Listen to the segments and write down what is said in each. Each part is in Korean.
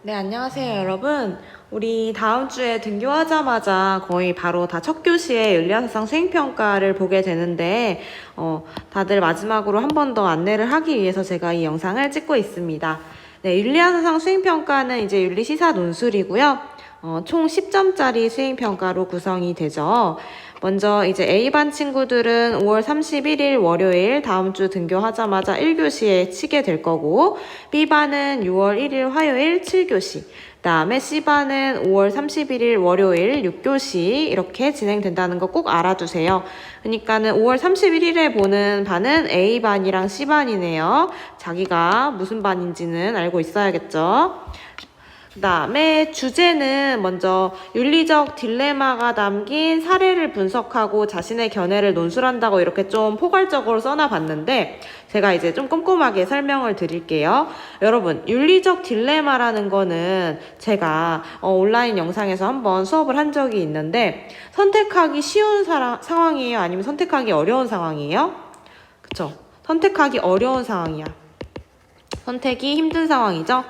네, 안녕하세요, 여러분. 우리 다음 주에 등교하자마자 거의 바로 다 첫 교시에 윤리학사상 수행평가를 보게 되는데, 다들 마지막으로 한 번 더 안내를 하기 위해서 제가 이 영상을 찍고 있습니다. 네, 윤리학사상 수행평가는 이제 윤리시사 논술이고요. 총 10점짜리 수행평가로 구성이 되죠. 먼저 이제 A반 친구들은 5월 31일 월요일 다음 주 등교하자마자 1교시에 치게 될 거고, B반은 6월 1일 화요일 7교시, 그다음에 C반은 5월 31일 월요일 6교시 이렇게 진행된다는 거 꼭 알아두세요. 그러니까는 5월 31일에 보는 반은 A반이랑 C반이네요. 자기가 무슨 반인지는 알고 있어야겠죠. 그 다음에 주제는 먼저 윤리적 딜레마가 담긴 사례를 분석하고 자신의 견해를 논술한다고 이렇게 좀 포괄적으로 써놔봤는데, 제가 이제 좀 꼼꼼하게 설명을 드릴게요. 여러분, 윤리적 딜레마라는 거는 제가 온라인 영상에서 한번 수업을 한 적이 있는데, 선택하기 쉬운 상황이에요? 아니면 선택하기 어려운 상황이에요? 그쵸? 선택하기 어려운 상황이야. 선택이 힘든 상황이죠.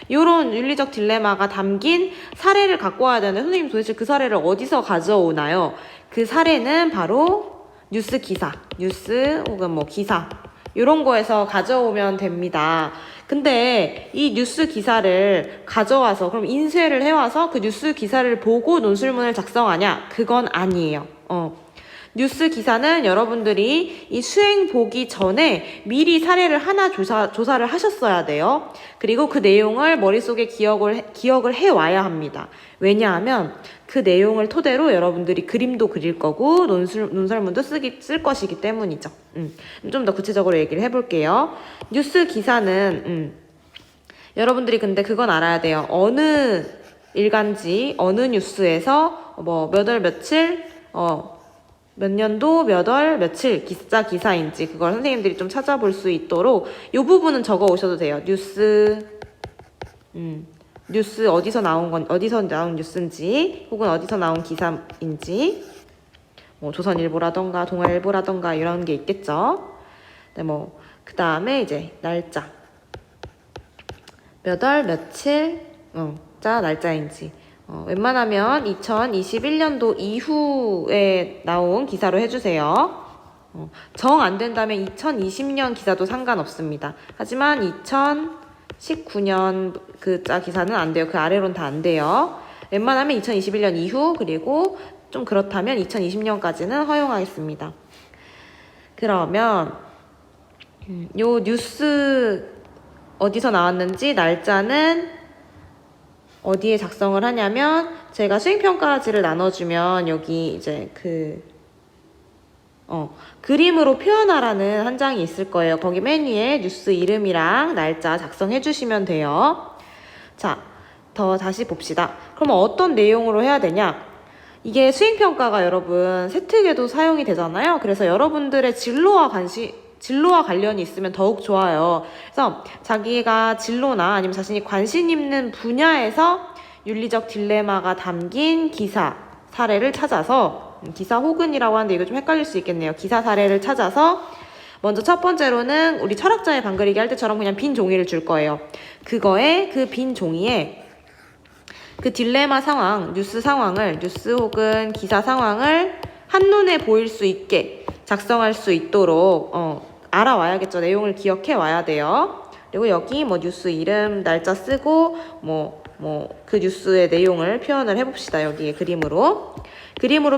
요런 윤리적 딜레마가 담긴 사례를 갖고 와야 되는데, 선생님 도대체 그 사례를 어디서 가져오나요? 그 사례는 바로 뉴스 기사, 뉴스 혹은 뭐 기사 요런 거에서 가져오면 됩니다. 근데 이 뉴스 기사를 가져와서 그럼 인쇄를 해와서 그 뉴스 기사를 보고 논술문을 작성하냐? 그건 아니에요. 뉴스 기사는 여러분들이 이 수행 보기 전에 미리 사례를 하나 조사를 하셨어야 돼요. 그리고 그 내용을 머릿속에 기억을 해와야 합니다. 왜냐하면 그 내용을 토대로 여러분들이 그림도 그릴 거고 논설문도 쓸 것이기 때문이죠. 좀 더 구체적으로 얘기를 해볼게요. 뉴스 기사는 여러분들이 근데 그건 알아야 돼요. 어느 일간지, 어느 뉴스에서 뭐 몇 월 며칠 몇 년도 몇 월 며칠 기사인지 그걸 선생님들이 좀 찾아볼 수 있도록 이 부분은 적어 오셔도 돼요. 뉴스 어디서 나온 뉴스인지 혹은 어디서 나온 기사인지, 뭐 조선일보라던가 동아일보라던가 이런 게 있겠죠. 네, 뭐 그 다음에 이제 날짜 몇 월 며칠 날짜인지, 웬만하면 2021년도 이후에 나온 기사로 해주세요. 정 안 된다면 2020년 기사도 상관없습니다. 하지만 2019년 그자 기사는 안 돼요. 그 아래로는 다 안 돼요. 웬만하면 2021년 이후, 그리고 좀 그렇다면 2020년까지는 허용하겠습니다. 그러면 요 뉴스 어디서 나왔는지 날짜는 어디에 작성을 하냐면, 제가 수행평가지를 나눠주면 여기 이제 그림으로 표현하라는 한 장이 있을 거예요. 거기 맨 위에 뉴스 이름이랑 날짜 작성해 주시면 돼요. 자, 다시 봅시다. 그러면 어떤 내용으로 해야 되냐? 이게 수행평가가 여러분 세특에도 사용이 되잖아요. 그래서 여러분들의 진로와 관련이 있으면 더욱 좋아요. 그래서 자기가 진로나 아니면 자신이 관심 있는 분야에서 윤리적 딜레마가 담긴 기사, 사례를 찾아서, 기사 혹은이라고 하는데 이거 좀 헷갈릴 수 있겠네요. 기사 사례를 찾아서 먼저 첫 번째로는 우리 철학자의 반그리기 할 때처럼 그냥 빈 종이를 줄 거예요. 그거에 그 빈 종이에 그 딜레마 상황, 뉴스 혹은 기사 상황을 한눈에 보일 수 있게 작성할 수 있도록 알아와야겠죠. 내용을 기억해 와야 돼요. 그리고 여기 뭐 뉴스 이름, 날짜 쓰고 그 뉴스의 내용을 표현을 해봅시다. 여기에 그림으로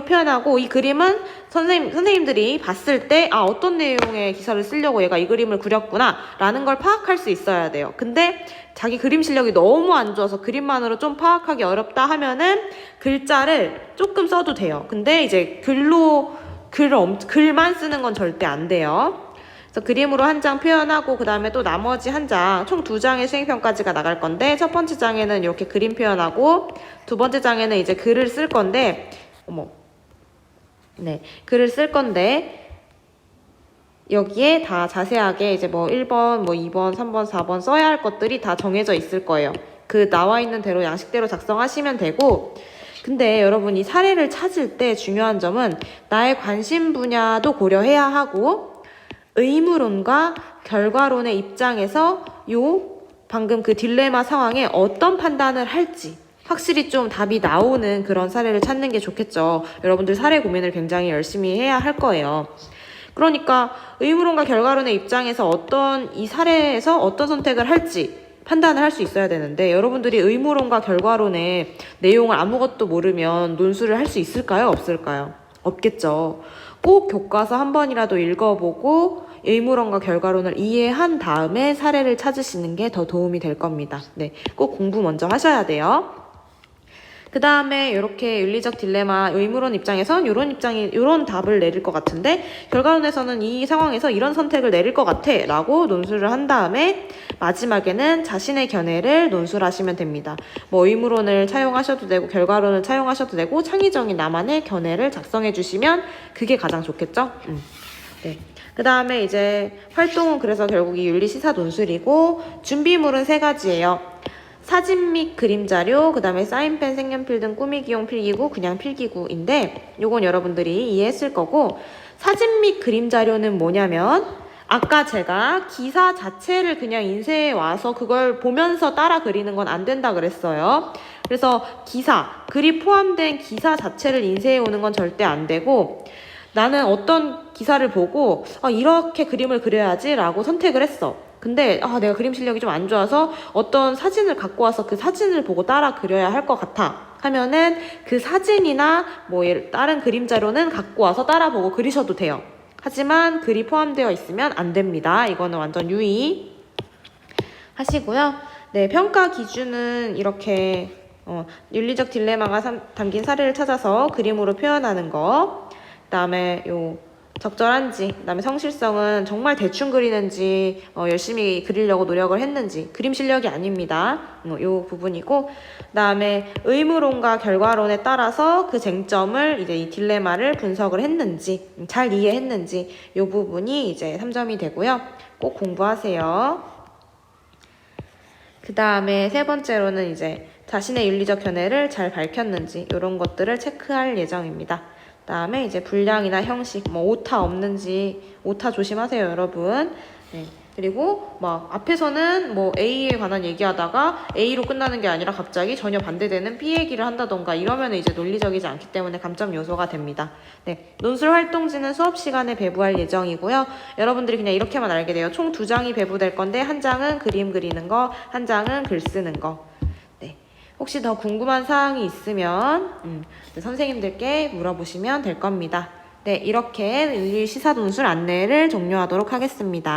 표현하고, 이 그림은 선생님들이 봤을 때 어떤 내용의 기사를 쓰려고 얘가 이 그림을 그렸구나 라는 걸 파악할 수 있어야 돼요. 근데 자기 그림 실력이 너무 안 좋아서 그림만으로 좀 파악하기 어렵다 하면은 글자를 조금 써도 돼요. 근데 이제 글만 쓰는 건 절대 안 돼요. 그래서 그림으로 한 장 표현하고, 그 다음에 또 나머지 한 장, 총 2장의 수행평가지가 나갈 건데, 첫 번째 장에는 이렇게 그림 표현하고, 두 번째 장에는 이제 글을 쓸 건데, 글을 쓸 건데, 여기에 다 자세하게 이제 뭐 1번, 뭐 2번, 3번, 4번 써야 할 것들이 다 정해져 있을 거예요. 그 나와 있는 대로 양식대로 작성하시면 되고, 근데 여러분이 사례를 찾을 때 중요한 점은 나의 관심 분야도 고려해야 하고, 의무론과 결과론의 입장에서 요 방금 그 딜레마 상황에 어떤 판단을 할지 확실히 좀 답이 나오는 그런 사례를 찾는 게 좋겠죠. 여러분들 사례 고민을 굉장히 열심히 해야 할 거예요. 그러니까 의무론과 결과론의 입장에서 이 사례에서 어떤 선택을 할지 판단을 할 수 있어야 되는데, 여러분들이 의무론과 결과론의 내용을 아무것도 모르면 논술을 할 수 있을까요? 없을까요? 없겠죠. 꼭 교과서 한 번이라도 읽어보고 의무론과 결과론을 이해한 다음에 사례를 찾으시는 게 더 도움이 될 겁니다. 네, 꼭 공부 먼저 하셔야 돼요. 그 다음에 이렇게 윤리적 딜레마, 의무론 입장에선 이런 답을 내릴 것 같은데, 결과론에서는 이 상황에서 이런 선택을 내릴 것 같아 라고 논술을 한 다음에 마지막에는 자신의 견해를 논술하시면 됩니다. 뭐 의무론을 차용하셔도 되고 결과론을 차용하셔도 되고 창의적인 나만의 견해를 작성해 주시면 그게 가장 좋겠죠? 네. 그 다음에 이제 활동은 그래서 결국 이 윤리 시사 논술이고, 준비물은 3가지예요. 사진 및 그림 자료, 그 다음에 사인펜, 색연필 등 꾸미기용 필기구, 그냥 필기구인데, 요건 여러분들이 이해했을 거고, 사진 및 그림 자료는 뭐냐면, 아까 제가 기사 자체를 그냥 인쇄해 와서 그걸 보면서 따라 그리는 건 안 된다 그랬어요. 그래서 글이 포함된 기사 자체를 인쇄해 오는 건 절대 안 되고, 나는 어떤 기사를 보고 이렇게 그림을 그려야지 라고 선택을 했어. 근데 내가 그림 실력이 좀 안 좋아서 어떤 사진을 갖고 와서 그 사진을 보고 따라 그려야 할 것 같아 하면은 그 사진이나 뭐 다른 그림 자료는 갖고 와서 따라 보고 그리셔도 돼요. 하지만 글이 포함되어 있으면 안 됩니다. 이거는 완전 유의 하시고요. 네, 평가 기준은 이렇게 윤리적 딜레마가 담긴 사례를 찾아서 그림으로 표현하는 거, 그 다음에 적절한지, 그 다음에 성실성은 정말 대충 그리는지 열심히 그리려고 노력을 했는지, 그림 실력이 아닙니다. 요 부분이고, 그 다음에 의무론과 결과론에 따라서 그 쟁점을 이제 이 딜레마를 분석을 했는지, 잘 이해했는지, 요 부분이 이제 3점이 되고요. 꼭 공부하세요. 그 다음에 3번째로는 이제 자신의 윤리적 견해를 잘 밝혔는지, 이런 것들을 체크할 예정입니다. 그다음에 이제 분량이나 형식, 오타 없는지, 오타 조심하세요, 여러분. 네. 그리고 앞에서는 A에 관한 얘기하다가 A로 끝나는 게 아니라 갑자기 전혀 반대되는 B 얘기를 한다던가 이러면 이제 논리적이지 않기 때문에 감점 요소가 됩니다. 네. 논술 활동지는 수업 시간에 배부할 예정이고요. 여러분들이 그냥 이렇게만 알게 돼요. 총 2장이 배부될 건데, 한 장은 그림 그리는 거, 한 장은 글 쓰는 거. 혹시 더 궁금한 사항이 있으면 선생님들께 물어보시면 될 겁니다. 네, 이렇게 윤리 시사 논술 안내를 종료하도록 하겠습니다.